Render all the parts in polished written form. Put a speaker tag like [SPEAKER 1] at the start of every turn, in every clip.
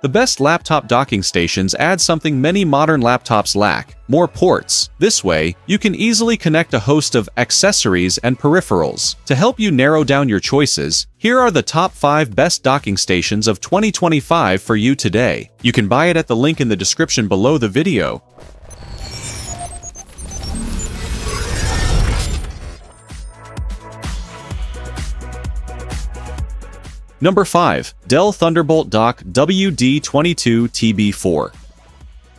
[SPEAKER 1] The best laptop docking stations add something many modern laptops lack: more ports. This way, you can easily connect a host of accessories and peripherals. To help you narrow down your choices, here are the top 5 best docking stations of 2025 for you today. You can buy it at the link in the description below the video. Number 5. Dell Thunderbolt Dock WD22TB4.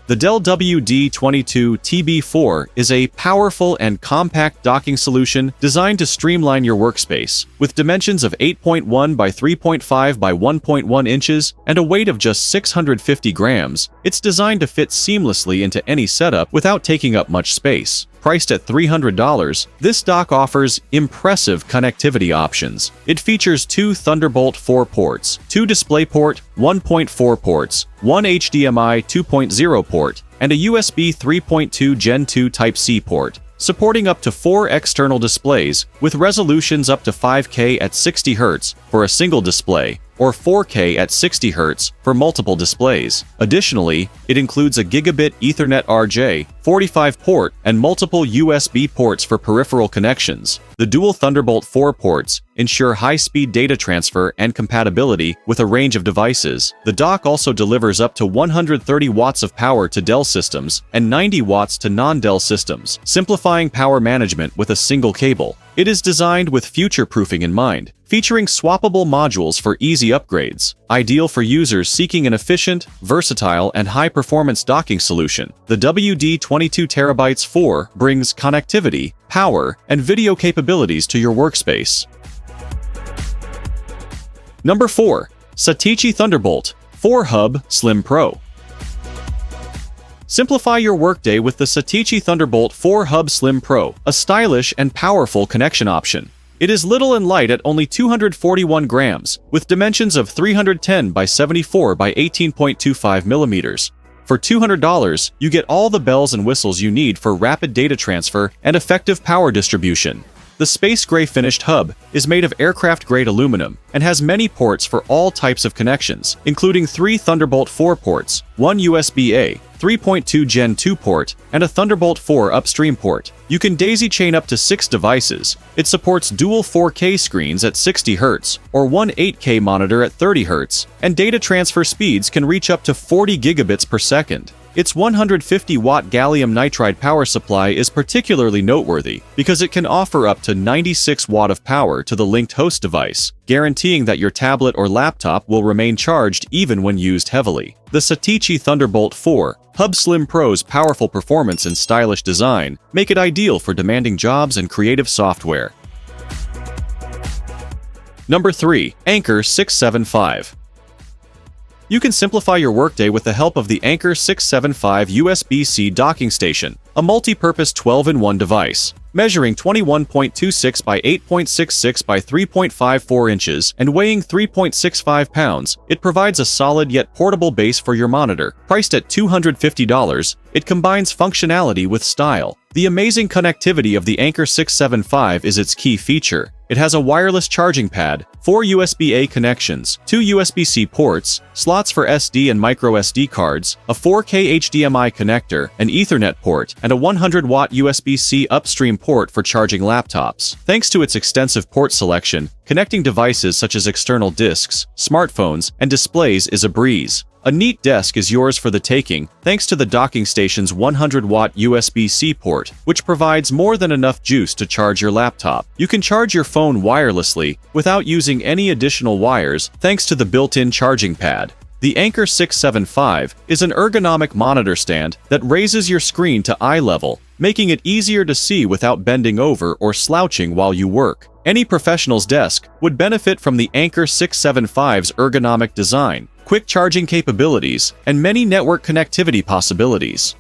[SPEAKER 1] The Dell WD22TB4 is a powerful and compact docking solution designed to streamline your workspace. With dimensions of 8.1 by 3.5 by 1.1 inches and a weight of just 650 grams, it's designed to fit seamlessly into any setup without taking up much space. Priced at $300, this dock offers impressive connectivity options. It features 2 Thunderbolt 4 ports, 2 DisplayPort 1.4 ports, 1 HDMI 2.0 port, and a USB 3.2 Gen 2 Type-C port, supporting up to 4 external displays with resolutions up to 5K at 60 Hz for a single display, or 4K at 60 Hz for multiple displays. Additionally, it includes a Gigabit Ethernet RJ45 port and multiple USB ports for peripheral connections. The dual Thunderbolt 4 ports ensure high-speed data transfer and compatibility with a range of devices. The dock also delivers up to 130 watts of power to Dell systems and 90 watts to non-Dell systems, simplifying power management with a single cable. It is designed with future-proofing in mind, featuring swappable modules for easy upgrades, ideal for users seeking an efficient, versatile, and high-performance docking solution. The WD22TB4 brings connectivity, power, and video capabilities to your workspace. Number 4. Satechi Thunderbolt 4 Hub Slim Pro. Simplify your workday with the Satechi Thunderbolt 4 Hub Slim Pro, a stylish and powerful connection option. It is little and light at only 241 grams, with dimensions of 310 by 74 by 18.25 millimeters. For $200, you get all the bells and whistles you need for rapid data transfer and effective power distribution. The space gray finished hub is made of aircraft-grade aluminum and has many ports for all types of connections, including 3 Thunderbolt 4 ports, 1 USB-A, 3.2 Gen 2 port, and a Thunderbolt 4 upstream port. You can daisy-chain up to 6 devices. It supports dual 4K screens at 60 Hz or one 8K monitor at 30 Hz, and data transfer speeds can reach up to 40 gigabits per second. Its 150-watt gallium nitride power supply is particularly noteworthy because it can offer up to 96 watt of power to the linked host device, guaranteeing that your tablet or laptop will remain charged even when used heavily. The Satechi Thunderbolt 4 Hub Slim Pro's powerful performance and stylish design make it ideal for demanding jobs and creative software. Number 3. Anker 675. You can simplify your workday with the help of the Anker 675 USB-C docking station, a multi-purpose 12-in-1 device. Measuring 21.26 by 8.66 by 3.54 inches and weighing 3.65 pounds, it provides a solid yet portable base for your monitor. Priced at $250, it combines functionality with style. The amazing connectivity of the Anker 675 is its key feature. It has a wireless charging pad, 4 USB-A connections, 2 USB-C ports, slots for SD and microSD cards, a 4K HDMI connector, an Ethernet port, and a 100-watt USB-C upstream port for charging laptops. Thanks to its extensive port selection, connecting devices such as external disks, smartphones, and displays is a breeze. A neat desk is yours for the taking, thanks to the docking station's 100-watt USB-C port, which provides more than enough juice to charge your laptop. You can charge your phone wirelessly without using any additional wires thanks to the built-in charging pad. The Anker 675 is an ergonomic monitor stand that raises your screen to eye level, making it easier to see without bending over or slouching while you work. Any professional's desk would benefit from the Anker 675's ergonomic design, quick charging capabilities, and many network connectivity possibilities.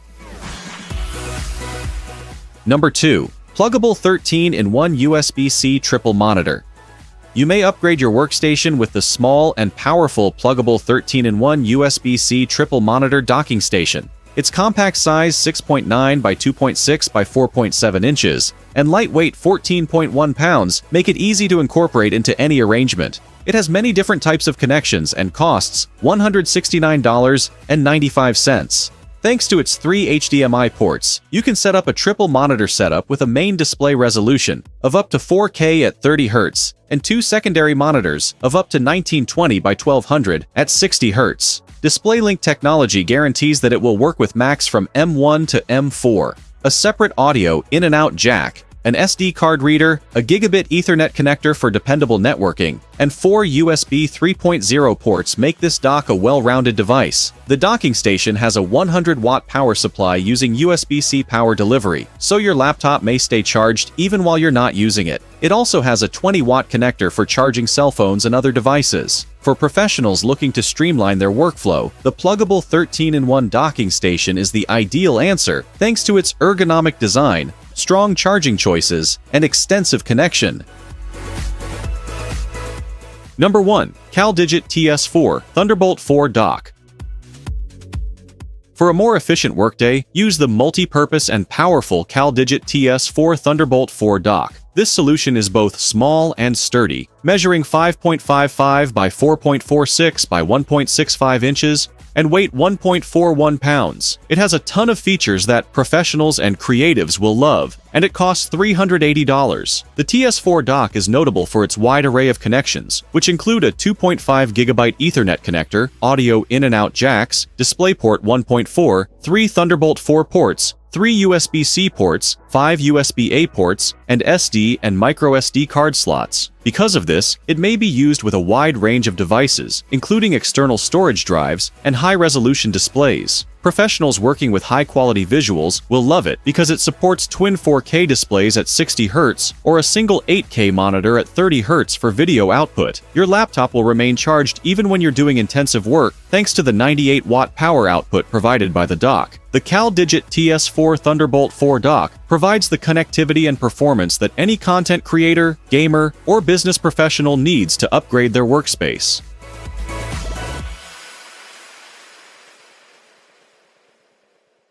[SPEAKER 1] Number 2. Plugable 13-in-1 USB-C triple monitor. You may upgrade your workstation with the small and powerful Plugable 13-in-1 USB-C triple monitor docking station. Its compact size 6.9 by 2.6 by 4.7 inches and lightweight 14.1 pounds make it easy to incorporate into any arrangement. It has many different types of connections and costs $169.95. Thanks to its 3 HDMI ports, you can set up a triple monitor setup with a main display resolution of up to 4K at 30 Hz and 2 secondary monitors of up to 1920 by 1200 at 60 Hz. DisplayLink technology guarantees that it will work with Macs from M1 to M4, a separate audio in and out jack, an SD card reader, a gigabit Ethernet connector for dependable networking, and 4 USB 3.0 ports make this dock a well-rounded device. The docking station has a 100-watt power supply using USB-C power delivery, so your laptop may stay charged even while you're not using it. It also has a 20-watt connector for charging cell phones and other devices. For professionals looking to streamline their workflow, the Plugable 13-in-1 docking station is the ideal answer thanks to its ergonomic design, strong charging choices, and extensive connection. Number 1. CalDigit TS4 Thunderbolt 4 Dock. For a more efficient workday, use the multi-purpose and powerful CalDigit TS4 Thunderbolt 4 Dock. This solution is both small and sturdy, measuring 5.55 by 4.46 by 1.65 inches and weight 1.41 pounds. It has a ton of features that professionals and creatives will love, and it costs $380. The TS4 dock is notable for its wide array of connections, which include a 2.5 GB Ethernet connector, audio in and out jacks, DisplayPort 1.4, 3 Thunderbolt 4 ports, 3 USB-C ports, 5 USB-A ports, and SD and microSD card slots. Because of this, it may be used with a wide range of devices, including external storage drives and high-resolution displays. Professionals working with high-quality visuals will love it because it supports twin 4K displays at 60 Hz or a single 8K monitor at 30 Hz for video output. Your laptop will remain charged even when you're doing intensive work thanks to the 98-watt power output provided by the dock. The CalDigit TS4 Thunderbolt 4 dock provides the connectivity and performance that any content creator, gamer, or business professional needs to upgrade their workspace.